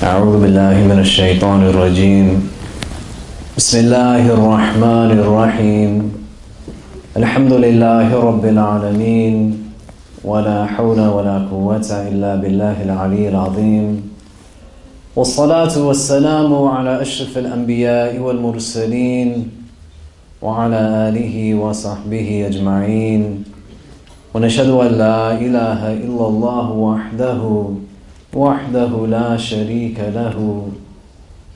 أعوذ بالله من الشيطان الرجيم بسم الله الرحمن الرحيم الحمد لله رب العالمين ولا حول ولا قوة إلا بالله العلي العظيم والصلاة والسلام على أشرف الأنبياء والمرسلين وعلى آله وصحبه أجمعين ونشهد أن لا إله إلا الله وحده لا شريك له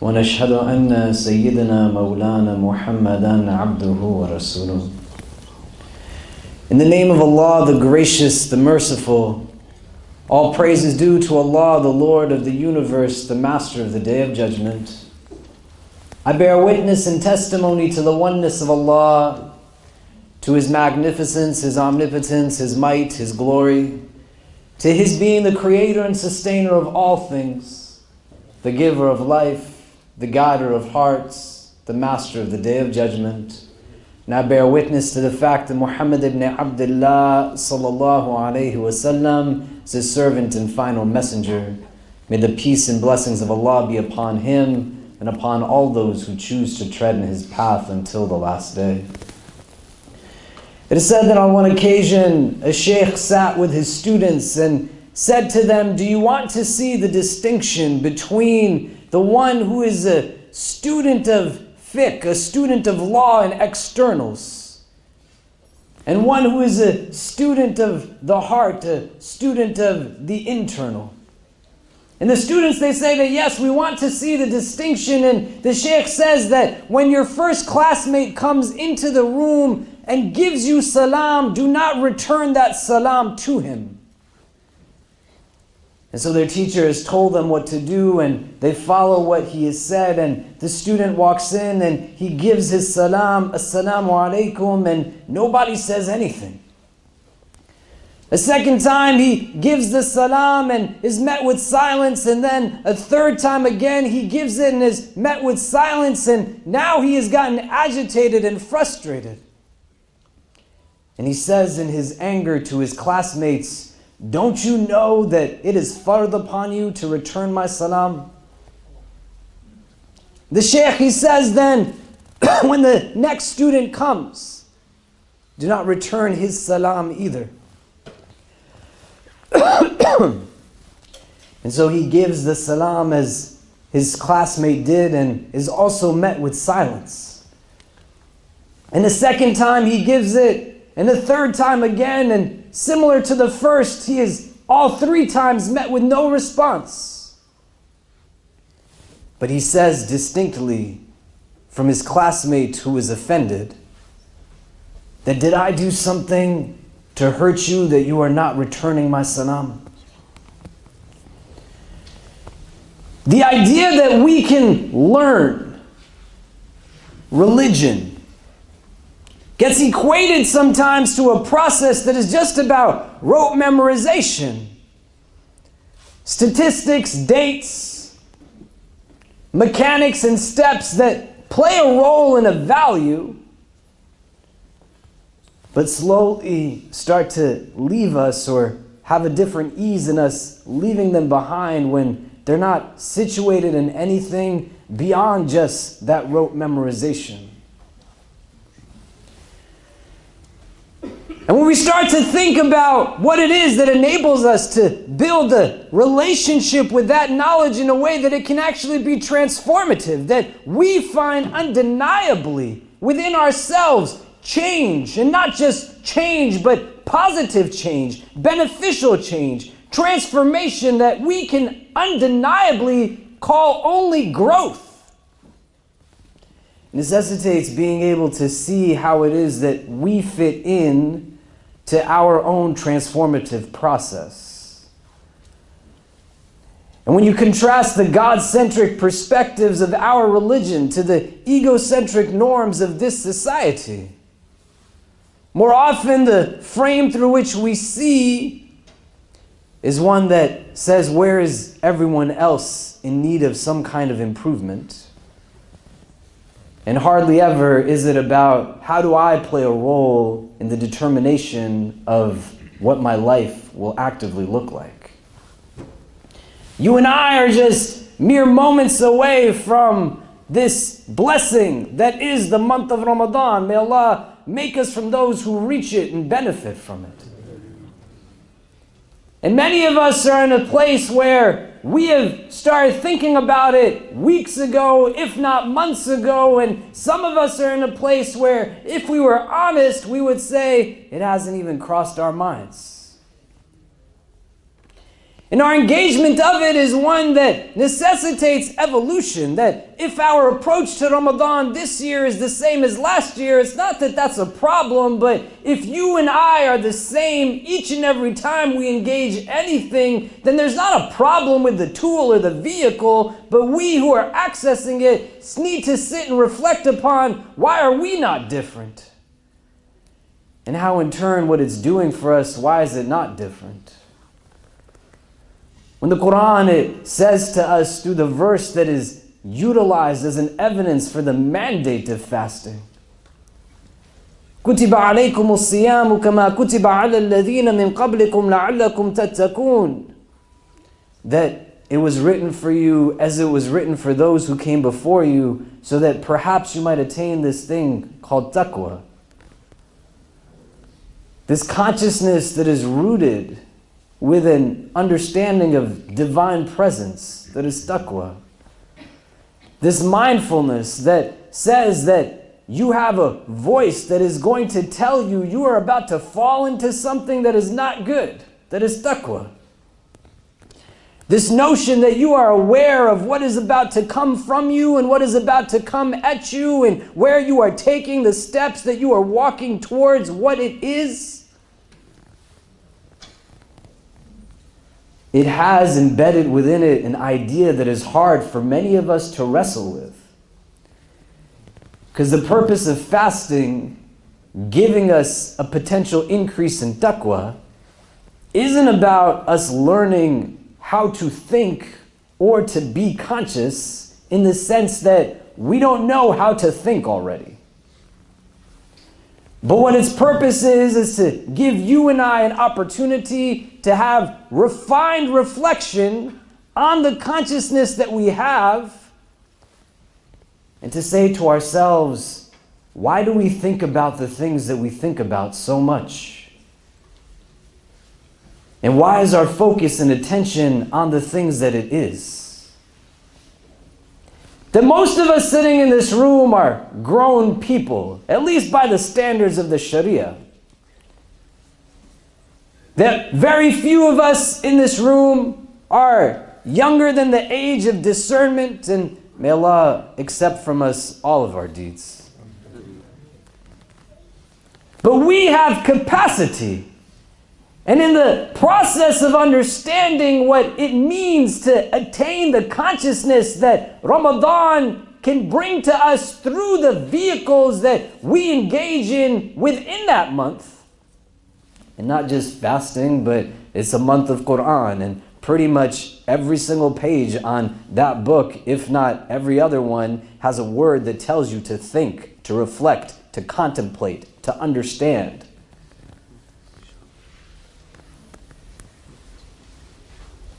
ونشهد أن سيدنا مولانا محمدا عبده ورسوله. In the name of Allah, the gracious, the merciful, all praise is due to Allah, the Lord of the universe, the Master of the Day of Judgment. I bear witness and testimony to the oneness of Allah, to His magnificence, His omnipotence, His might, His glory, to His being the creator and sustainer of all things, the giver of life, the guider of hearts, the master of the Day of Judgment. And I bear witness to the fact that Muhammad ibn Abdullah sallallahu alayhi wasallam is His servant and final messenger. May the peace and blessings of Allah be upon him and upon all those who choose to tread in his path until the last day. It is said that on one occasion, a sheikh sat with his students and said to them, do you want to see the distinction between the one who is a student of fiqh, a student of law and externals, and one who is a student of the heart, a student of the internal? And the students, they say that yes, we want to see the distinction. And the sheikh says that when your first classmate comes into the room and gives you salam, do not return that salam to him. And so their teacher has told them what to do, and they follow what he has said. And the student walks in and he gives his salam, assalamu alaikum, and nobody says anything. A second time he gives the salam and is met with silence, and then a third time again he gives it and is met with silence, and now he has gotten agitated and frustrated. And he says in his anger to his classmates, don't you know that it is fard upon you to return my salam? The sheikh, he says then, when the next student comes, do not return his salam either. And so he gives the salam as his classmate did and is also met with silence. And the second time he gives it, and the third time again, and similar to the first, he is all three times met with no response. But he says distinctly from his classmate who was offended that, did I do something to hurt you that you are not returning my salam? The idea that we can learn religion gets equated sometimes to a process that is just about rote memorization. Statistics, dates, mechanics, and steps that play a role and a value, but slowly start to leave us or have a different ease in us leaving them behind when they're not situated in anything beyond just that rote memorization. And when we start to think about what it is that enables us to build a relationship with that knowledge in a way that it can actually be transformative, that we find undeniably within ourselves change, and not just change, but positive change, beneficial change, transformation that we can undeniably call only growth, necessitates being able to see how it is that we fit in to our own transformative process. And when you contrast the God-centric perspectives of our religion to the egocentric norms of this society, more often the frame through which we see is one that says, where is everyone else in need of some kind of improvement? And hardly ever is it about, how do I play a role in the determination of what my life will actively look like? You and I are just mere moments away from this blessing that is the month of Ramadan. May Allah make us from those who reach it and benefit from it. And many of us are in a place where we have started thinking about it weeks ago, if not months ago, and some of us are in a place where, if we were honest, we would say it hasn't even crossed our minds. And our engagement of it is one that necessitates evolution, that if our approach to Ramadan this year is the same as last year, it's not that that's a problem, but if you and I are the same each and every time we engage anything, then there's not a problem with the tool or the vehicle, but we who are accessing it need to sit and reflect upon, why are we not different? And how in turn what it's doing for us, why is it not different? When the Quran, it says to us through the verse that is utilized as an evidence for the mandate of fasting. كُتِبَ عَلَيْكُمُ الصِّيَامُ كَمَا كُتِبَ عَلَى الَّذِينَ مِنْ قَبْلِكُمْ لَعَلَّكُمْ تَتَّقُونَ. That it was written for you as it was written for those who came before you, so that perhaps you might attain this thing called taqwa. This consciousness that is rooted with an understanding of divine presence, that is taqwa. This mindfulness that says that you have a voice that is going to tell you you are about to fall into something that is not good, that is taqwa. This notion that you are aware of what is about to come from you and what is about to come at you and where you are taking the steps that you are walking towards what it is. It has embedded within it an idea that is hard for many of us to wrestle with. Because the purpose of fasting, giving us a potential increase in taqwa, isn't about us learning how to think or to be conscious, in the sense that we don't know how to think already. But what its purpose is to give you and I an opportunity to have refined reflection on the consciousness that we have, and to say to ourselves, why do we think about the things that we think about so much? And why is our focus and attention on the things that it is? That most of us sitting in this room are grown people, at least by the standards of the Sharia. That very few of us in this room are younger than the age of discernment, and may Allah accept from us all of our deeds. But we have capacity. And in the process of understanding what it means to attain the consciousness that Ramadan can bring to us through the vehicles that we engage in within that month, and not just fasting, but it's a month of Quran, and pretty much every single page on that book, if not every other one, has a word that tells you to think, to reflect, to contemplate, to understand.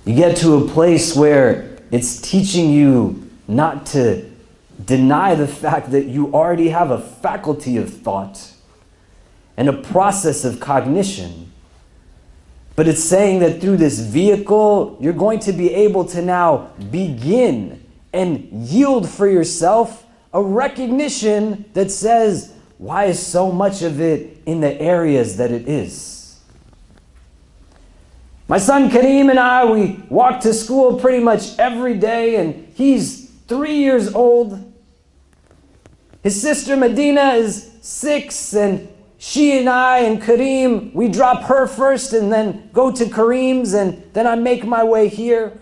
You get to a place where it's teaching you not to deny the fact that you already have a faculty of thought and a process of cognition. But it's saying that through this vehicle, you're going to be able to now begin and yield for yourself a recognition that says, why is so much of it in the areas that it is? My son Kareem and I, we walk to school pretty much every day, and he's 3 years old. His sister Medina is 6, and she and I and Kareem, we drop her first and then go to Kareem's, and then I make my way here.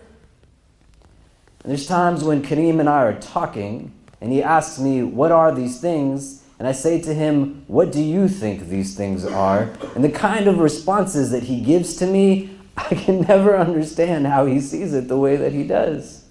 And there's times when Kareem and I are talking, and he asks me, what are these things? And I say to him, what do you think these things are? And the kind of responses that he gives to me, I can never understand how he sees it the way that he does.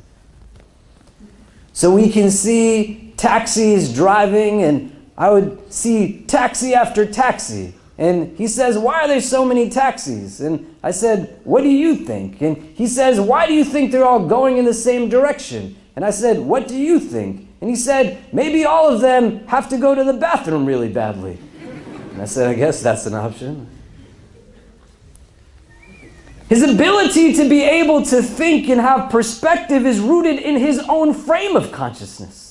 So we can see taxis driving, and I would see taxi after taxi. And he says, why are there so many taxis? And I said, what do you think? And he says, why do you think they're all going in the same direction? And I said, what do you think? And he said, maybe all of them have to go to the bathroom really badly. And I said, I guess that's an option. His ability to be able to think and have perspective is rooted in his own frame of consciousness.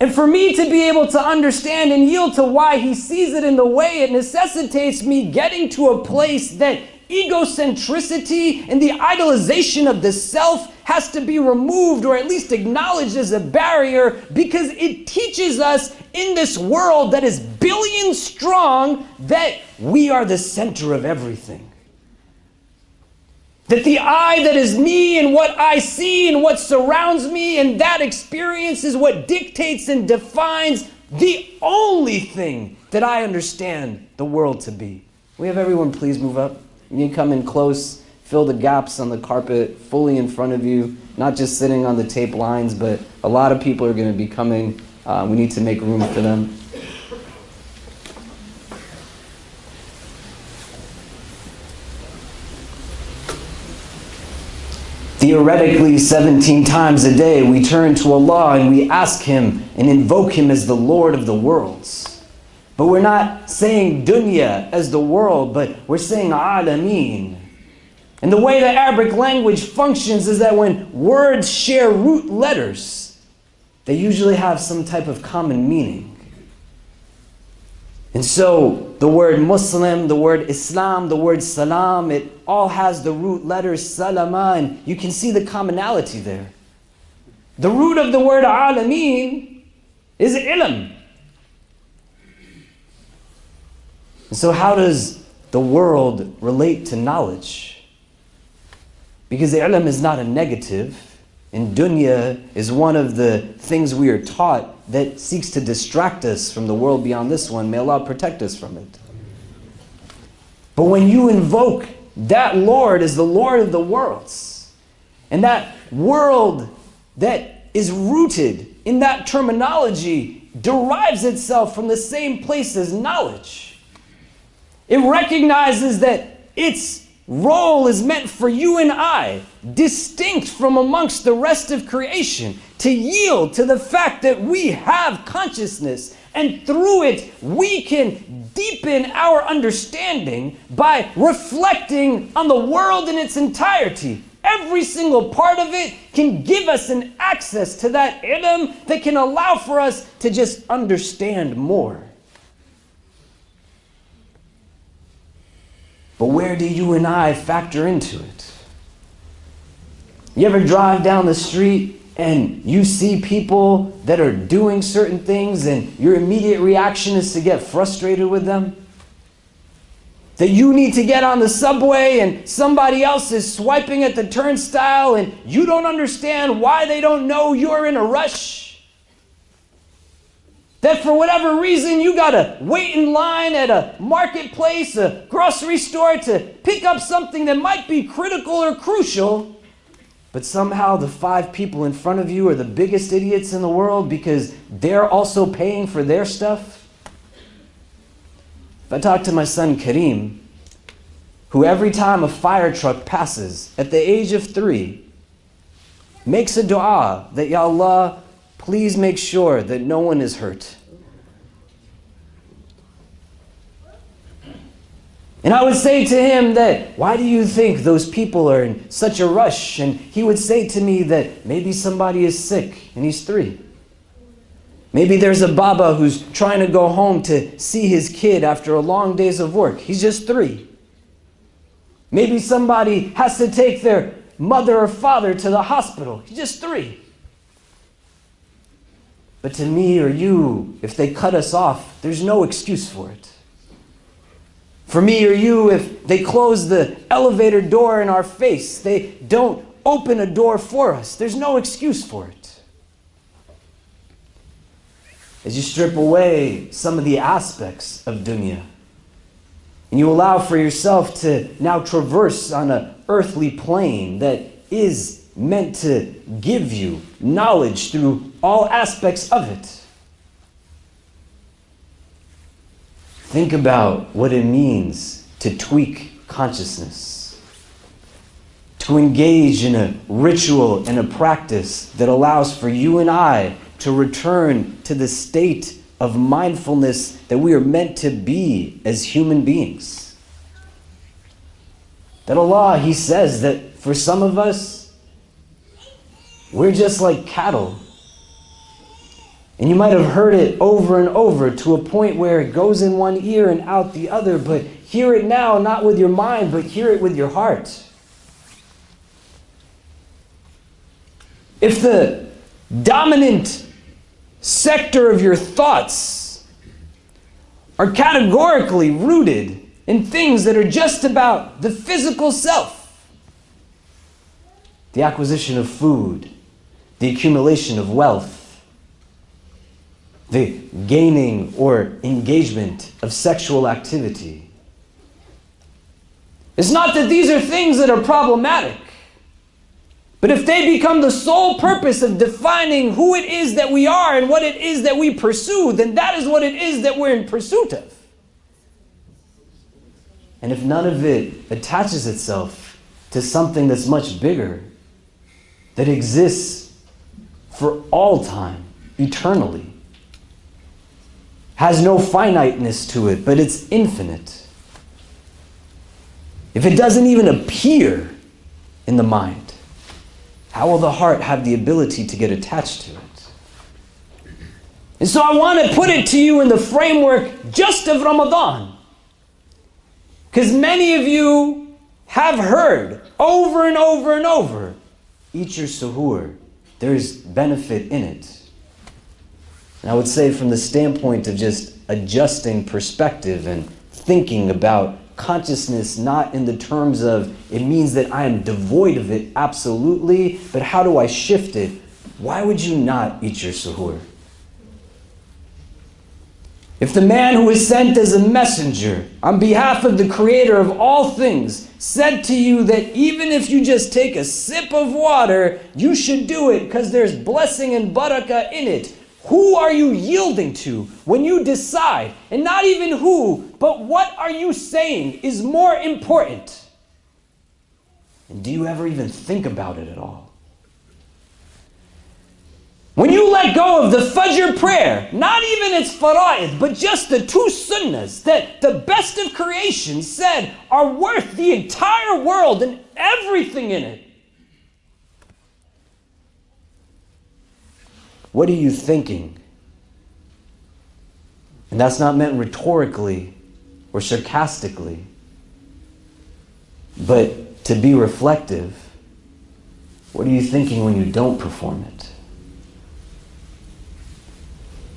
And for me to be able to understand and yield to why he sees it in the way, it necessitates me getting to a place that egocentricity and the idolization of the self has to be removed, or at least acknowledged as a barrier, because it teaches us in this world that is billions strong that we are the center of everything. That the I that is me and what I see and what surrounds me and that experience is what dictates and defines the only thing that I understand the world to be. We have everyone please move up. You can come in close, fill the gaps on the carpet fully in front of you, not just sitting on the tape lines, but a lot of people are going to be coming. We need to make room for them. Theoretically, 17 times a day, we turn to Allah and we ask Him and invoke Him as the Lord of the worlds. But we're not saying dunya as the world, but we're saying alameen. And the way the Arabic language functions is that when words share root letters, they usually have some type of common meaning. And so the word Muslim, the word Islam, the word Salam, it all has the root letters Salama, and you can see the commonality there. The root of the word Alameen is Ilm. And so how does the world relate to knowledge? Because Ilm is not a negative, and dunya is one of the things we are taught that seeks to distract us from the world beyond this one. May Allah protect us from it. But when you invoke that Lord as the Lord of the worlds, and that world that is rooted in that terminology derives itself from the same place as knowledge. It recognizes that its role is meant for you and I, distinct from amongst the rest of creation, to yield to the fact that we have consciousness, and through it we can deepen our understanding by reflecting on the world in its entirety. Every single part of it can give us an access to that ilm that can allow for us to just understand more. But where do you and I factor into it? You ever drive down the street and you see people that are doing certain things and your immediate reaction is to get frustrated with them? That you need to get on the subway and somebody else is swiping at the turnstile and you don't understand why they don't know you're in a rush? That for whatever reason you gotta wait in line at a marketplace, a grocery store to pick up something that might be critical or crucial, but somehow the 5 people in front of you are the biggest idiots in the world because they're also paying for their stuff? If I talk to my son Kareem, who every time a fire truck passes at the age of 3, makes a dua that, Ya Allah, please make sure that no one is hurt. And I would say to him that, why do you think those people are in such a rush? And he would say to me that maybe somebody is sick and he's 3. Maybe there's a baba who's trying to go home to see his kid after a long days of work. He's just 3. Maybe somebody has to take their mother or father to the hospital. He's just 3. But to me or you, if they cut us off, there's no excuse for it. For me or you, if they close the elevator door in our face, they don't open a door for us, there's no excuse for it. As you strip away some of the aspects of dunya, and you allow for yourself to now traverse on an earthly plane that is meant to give you knowledge through all aspects of it. Think about what it means to tweak consciousness, to engage in a ritual and a practice that allows for you and I to return to the state of mindfulness that we are meant to be as human beings. That Allah, He says that for some of us, we're just like cattle. And you might have heard it over and over to a point where it goes in one ear and out the other, but hear it now, not with your mind, but hear it with your heart. If the dominant sector of your thoughts are categorically rooted in things that are just about the physical self, the acquisition of food, the accumulation of wealth, the gaining or engagement of sexual activity. It's not that these are things that are problematic, but if they become the sole purpose of defining who it is that we are and what it is that we pursue, then that is what it is that we're in pursuit of. And if none of it attaches itself to something that's much bigger, that exists for all time, eternally, has no finiteness to it, but it's infinite. If it doesn't even appear in the mind, how will the heart have the ability to get attached to it? And so I want to put it to you in the framework just of Ramadan. Because many of you have heard over and over and over, eat your suhoor. There's benefit in it. And I would say from the standpoint of just adjusting perspective and thinking about consciousness, not in the terms of it means that I am devoid of it, absolutely, but how do I shift it? Why would you not eat your suhoor? If the man who is sent as a messenger on behalf of the Creator of all things said to you that even if you just take a sip of water, you should do it because there's blessing and barakah in it, who are you yielding to when you decide? And not even who, but what are you saying is more important? And do you ever even think about it at all? When you let go of the Fajr prayer, not even its fara'id, but just the two sunnahs that the best of creation said are worth the entire world and everything in it, what are you thinking? And that's not meant rhetorically or sarcastically, but to be reflective. What are you thinking when you don't perform it?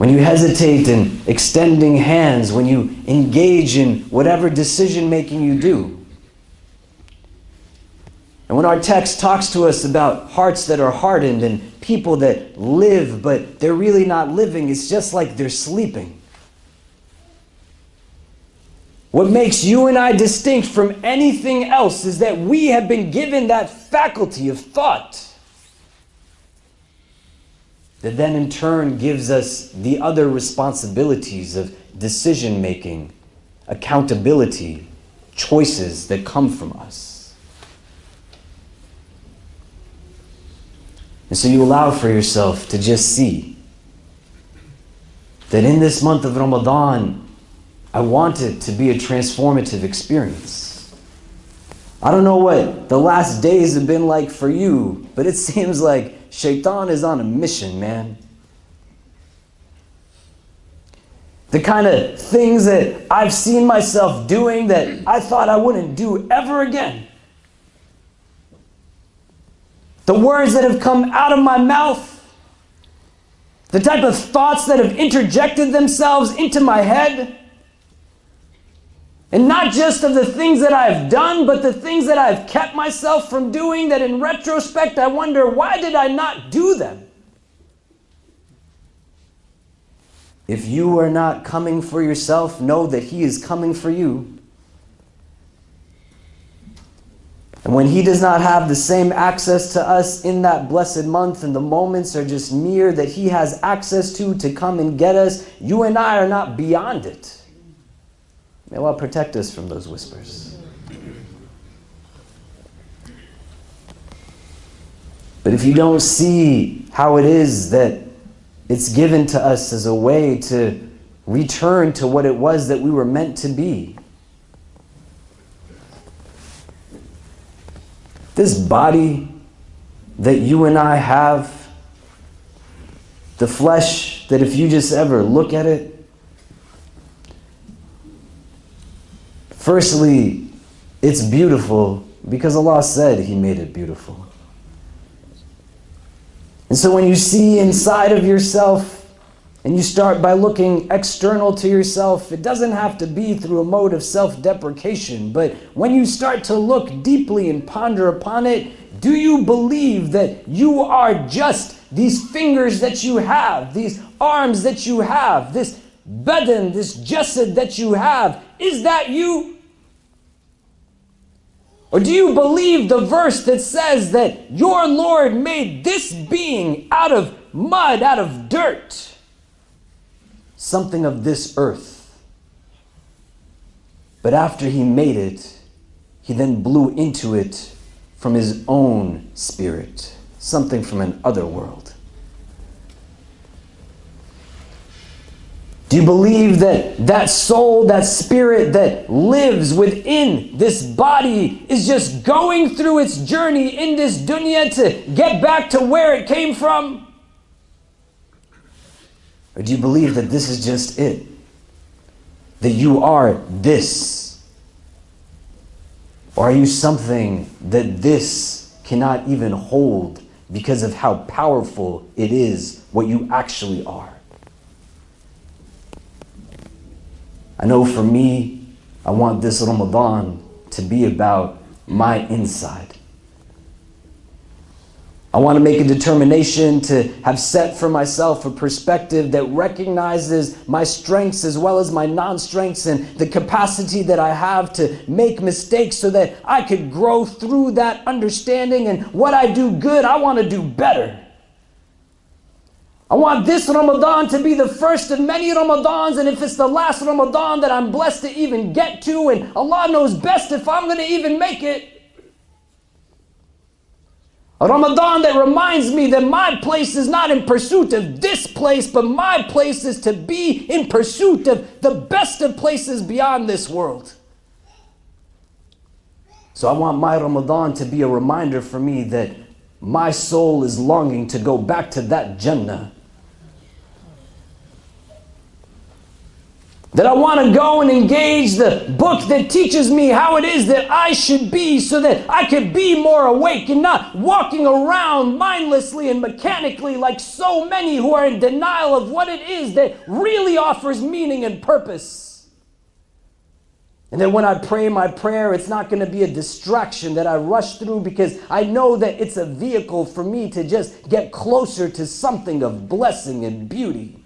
When you hesitate in extending hands, when you engage in whatever decision making you do. And when our text talks to us about hearts that are hardened and people that live, but they're really not living, it's just like they're sleeping. What makes you and I distinct from anything else is that we have been given that faculty of thought that then in turn gives us the other responsibilities of decision making, accountability, choices that come from us. And so you allow for yourself to just see that in this month of Ramadan, I want it to be a transformative experience. I don't know what the last days have been like for you, but it seems like Shaitan is on a mission, man. The kind of things that I've seen myself doing that I thought I wouldn't do ever again. The words that have come out of my mouth, the type of thoughts that have interjected themselves into my head, and not just of the things that I've done, but the things that I've kept myself from doing that in retrospect I wonder, why did I not do them? If you are not coming for yourself, know that He is coming for you. And when He does not have the same access to us in that blessed month, and the moments are just mere that He has access to come and get us, you and I are not beyond it. May Allah protect us from those whispers. But if you don't see how it is that it's given to us as a way to return to what it was that we were meant to be, this body that you and I have, the flesh that if you just ever look at it, firstly, it's beautiful because Allah said He made it beautiful. And so when you see inside of yourself and you start by looking external to yourself, it doesn't have to be through a mode of self-deprecation, but when you start to look deeply and ponder upon it, do you believe that you are just these fingers that you have, these arms that you have, this badan, this jasad that you have? Is that you? Or do you believe the verse that says that your Lord made this being out of mud, out of dirt, something of this earth? But after He made it, He then blew into it from His own spirit, something from an other world. Do you believe that that soul, that spirit that lives within this body is just going through its journey in this dunya to get back to where it came from? Or do you believe that this is just it? That you are this? Or are you something that this cannot even hold because of how powerful it is what you actually are? I know for me, I want this Ramadan to be about my inside. I want to make a determination to have set for myself a perspective that recognizes my strengths as well as my non-strengths and the capacity that I have to make mistakes so that I could grow through that understanding, and what I do good, I want to do better. I want this Ramadan to be the first of many Ramadans, and if it's the last Ramadan that I'm blessed to even get to, and Allah knows best if I'm going to even make it. A Ramadan that reminds me that my place is not in pursuit of this place, but my place is to be in pursuit of the best of places beyond this world. So I want my Ramadan to be a reminder for me that my soul is longing to go back to that Jannah. That I want to go and engage the book that teaches me how it is that I should be so that I could be more awake and not walking around mindlessly and mechanically like so many who are in denial of what it is that really offers meaning and purpose. And then when I pray my prayer, it's not going to be a distraction that I rush through because I know that it's a vehicle for me to just get closer to something of blessing and beauty.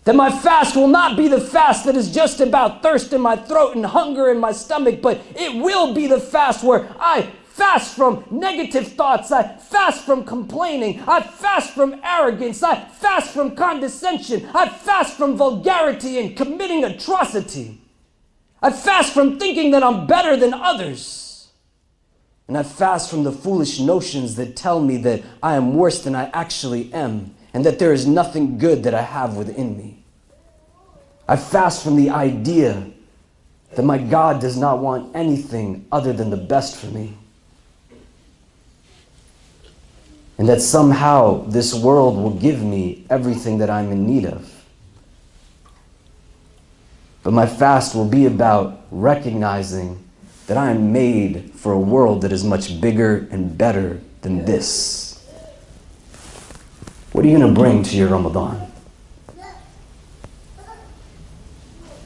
That my fast will not be the fast that is just about thirst in my throat and hunger in my stomach, but it will be the fast where I fast from negative thoughts, I fast from complaining, I fast from arrogance, I fast from condescension, I fast from vulgarity and committing atrocity. I fast from thinking that I'm better than others. And I fast from the foolish notions that tell me that I am worse than I actually am, and that there is nothing good that I have within me. I fast from the idea that my God does not want anything other than the best for me. And that somehow this world will give me everything that I'm in need of. But my fast will be about recognizing that I am made for a world that is much bigger and better than this. What are you going to bring to your Ramadan?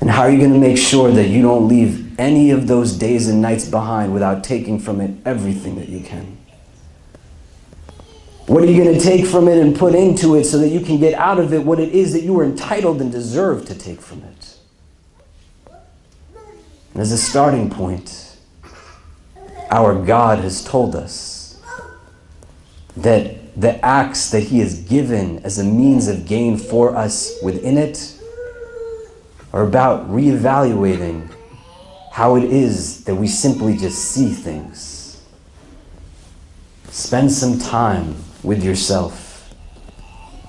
And how are you going to make sure that you don't leave any of those days and nights behind without taking from it everything that you can? What are you going to take from it and put into it so that you can get out of it what it is that you are entitled and deserve to take from it? And as a starting point, our God has told us that the acts that He has given as a means of gain for us within it are about reevaluating how it is that we simply just see things. Spend some time with yourself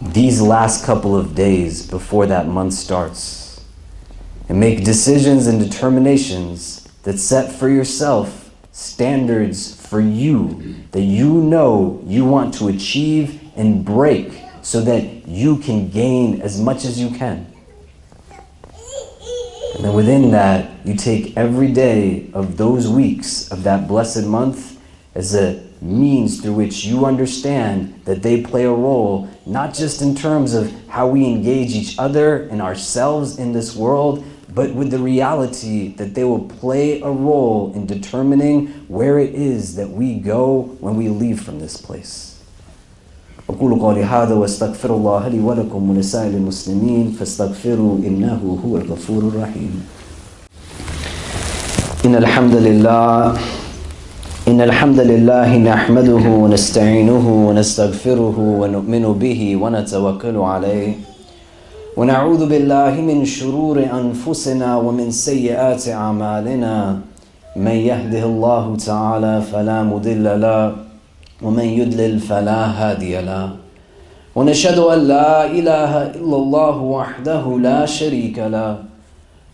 these last couple of days before that month starts, and make decisions and determinations that set for yourself standards for you that you know you want to achieve and break so that you can gain as much as you can. And then within that, you take every day of those weeks of that blessed month as a means through which you understand that they play a role, not just in terms of how we engage each other and ourselves in this world, but with the reality that they will play a role in determining where it is that we go when we leave from this place. أقول قولي هذا واستغفر الله لي ولكم ولسائر المسلمين فاستغفروا إنه هو الغفور الرحيم. إن الحمد لله نحمده ونستعينه ونستغفره ونؤمن به ونتوكل عليه ونعوذ بالله من شرور أنفسنا ومن سيئات أعمالنا من يهده الله تعالى فلا مضل له ومن يضلل فلا هادي له ونشهد أن لا إله إلا الله وحده لا شريك له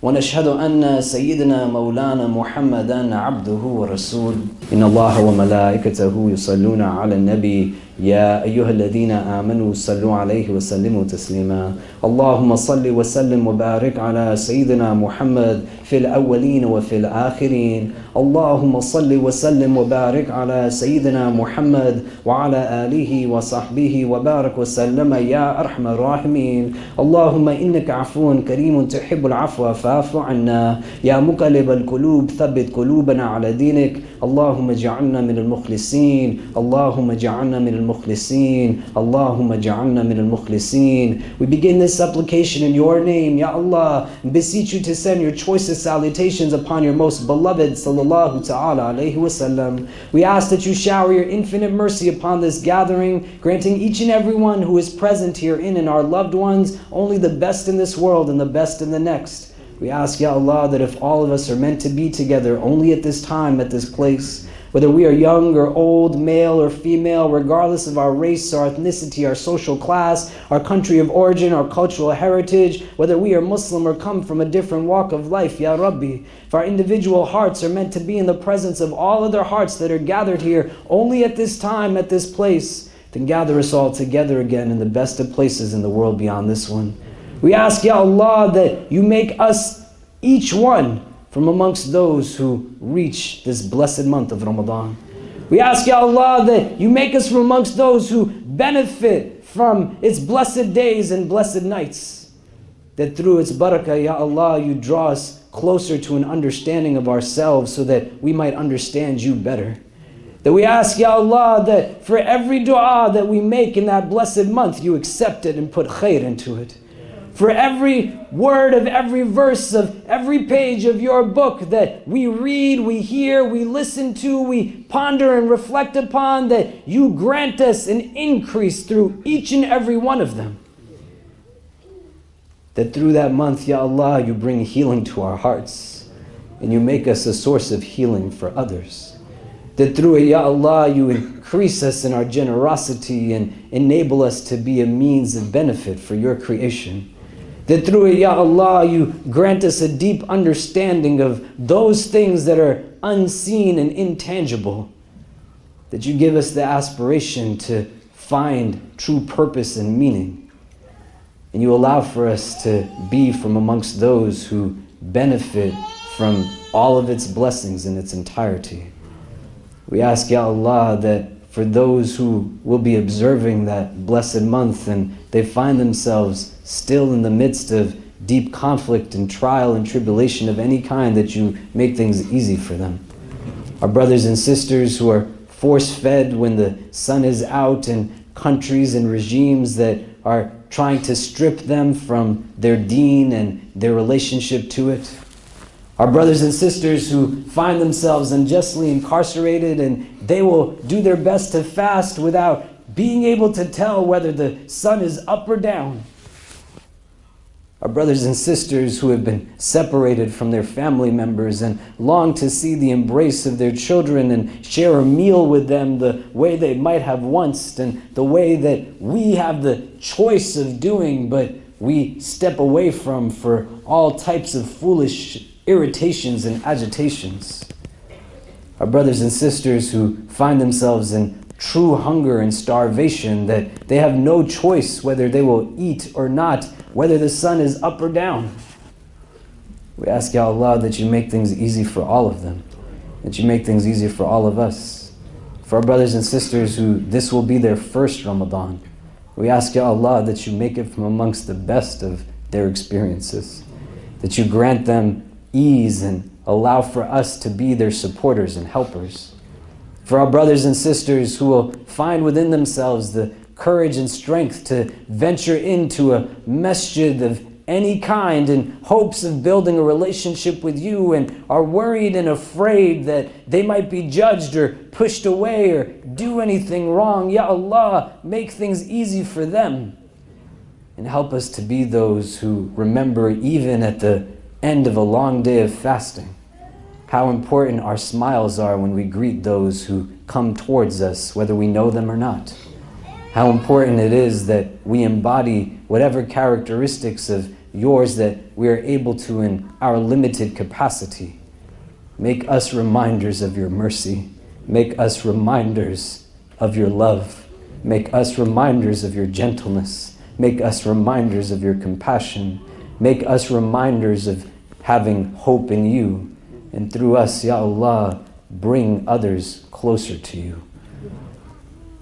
ونشهد أن سيدنا مولانا محمدا عبده ورسوله إن الله وملائكته يصلون على النبي يا أيها الذين آمنوا صلوا عليه وسلموا تسليما اللهم صل وسلم وبارك على سيدنا محمد في الأولين وفي الآخرين اللهم صل وسلم وبارك على سيدنا محمد وعلى آله وصحبه وبارك وسلم يا أرحم الراحمين اللهم إنك عفو كريم تحب العفو فاعف عنا يا مقلب القلوب ثبت قلوبنا على دينك اللهم اجعلنا من المخلصين اللهم اجعلنا من المخلصين اللهم اجعلنا من المخلصين. We begin this supplication in your name, Ya Allah, and beseech you to send your choicest salutations upon your most beloved sallallahu ta'ala alayhi wasallam. We ask that you shower your infinite mercy upon this gathering, granting each and every one who is present herein and our loved ones only the best in this world and the best in the next. We ask, Ya Allah, that if all of us are meant to be together only at this time, at this place, whether we are young or old, male or female, regardless of our race, our ethnicity, our social class, our country of origin, our cultural heritage, whether we are Muslim or come from a different walk of life, Ya Rabbi, if our individual hearts are meant to be in the presence of all other hearts that are gathered here only at this time, at this place, then gather us all together again in the best of places in the world beyond this one. We ask, Ya Allah, that you make us, each one, from amongst those who reach this blessed month of Ramadan. We ask, Ya Allah, that you make us from amongst those who benefit from its blessed days and blessed nights. That through its barakah, Ya Allah, you draw us closer to an understanding of ourselves so that we might understand you better. That we ask, Ya Allah, that for every dua that we make in that blessed month, you accept it and put khair into it. For every word of every verse of every page of your book that we read, we hear, we listen to, we ponder and reflect upon, that you grant us an increase through each and every one of them. That through that month, Ya Allah, you bring healing to our hearts and you make us a source of healing for others. That through it, Ya Allah, you increase us in our generosity and enable us to be a means of benefit for your creation. That through it, Ya Allah, you grant us a deep understanding of those things that are unseen and intangible. That you give us the aspiration to find true purpose and meaning. And you allow for us to be from amongst those who benefit from all of its blessings in its entirety. We ask, Ya Allah, that for those who will be observing that blessed month and they find themselves still in the midst of deep conflict and trial and tribulation of any kind, that you make things easy for them. Our brothers and sisters who are force-fed when the sun is out, and countries and regimes that are trying to strip them from their deen and their relationship to it. Our brothers and sisters who find themselves unjustly incarcerated and they will do their best to fast without being able to tell whether the sun is up or down. Our brothers and sisters who have been separated from their family members and long to see the embrace of their children and share a meal with them the way they might have once and the way that we have the choice of doing, but we step away from for all types of foolish irritations and agitations. Our brothers and sisters who find themselves in true hunger and starvation, that they have no choice whether they will eat or not, whether the sun is up or down. We ask, Ya Allah, that you make things easy for all of them, that you make things easy for all of us. For our brothers and sisters who this will be their first Ramadan, we ask, Ya Allah, that you make it from amongst the best of their experiences, that you grant them ease and allow for us to be their supporters and helpers. For our brothers and sisters who will find within themselves the courage and strength to venture into a masjid of any kind in hopes of building a relationship with you and are worried and afraid that they might be judged or pushed away or do anything wrong, Ya Allah, make things easy for them. And help us to be those who remember, even at the end of a long day of fasting, how important our smiles are when we greet those who come towards us, whether we know them or not. How important it is that we embody whatever characteristics of yours that we are able to in our limited capacity. Make us reminders of your mercy. Make us reminders of your love. Make us reminders of your gentleness. Make us reminders of your compassion. Make us reminders of having hope in you. And through us, Ya Allah, bring others closer to you.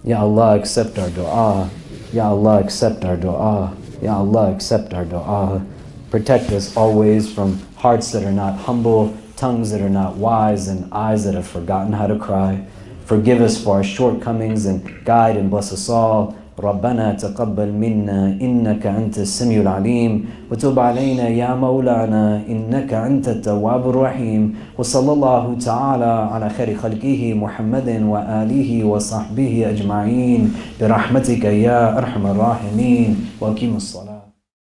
Ya Allah, accept our dua. Ya Allah, accept our dua. Ya Allah, accept our dua. Protect us always from hearts that are not humble, tongues that are not wise, and eyes that have forgotten how to cry. Forgive us for our shortcomings and guide and bless us all. ربنا تقبل منا إنك أنت السميع العليم وتب علينا يا مولانا إنك أنت التواب الرحيم وصلى الله تعالى على خير خلقه محمد وآله وصحبه أجمعين برحمتك يا أرحم الراحمين وأقيموا الصلاة.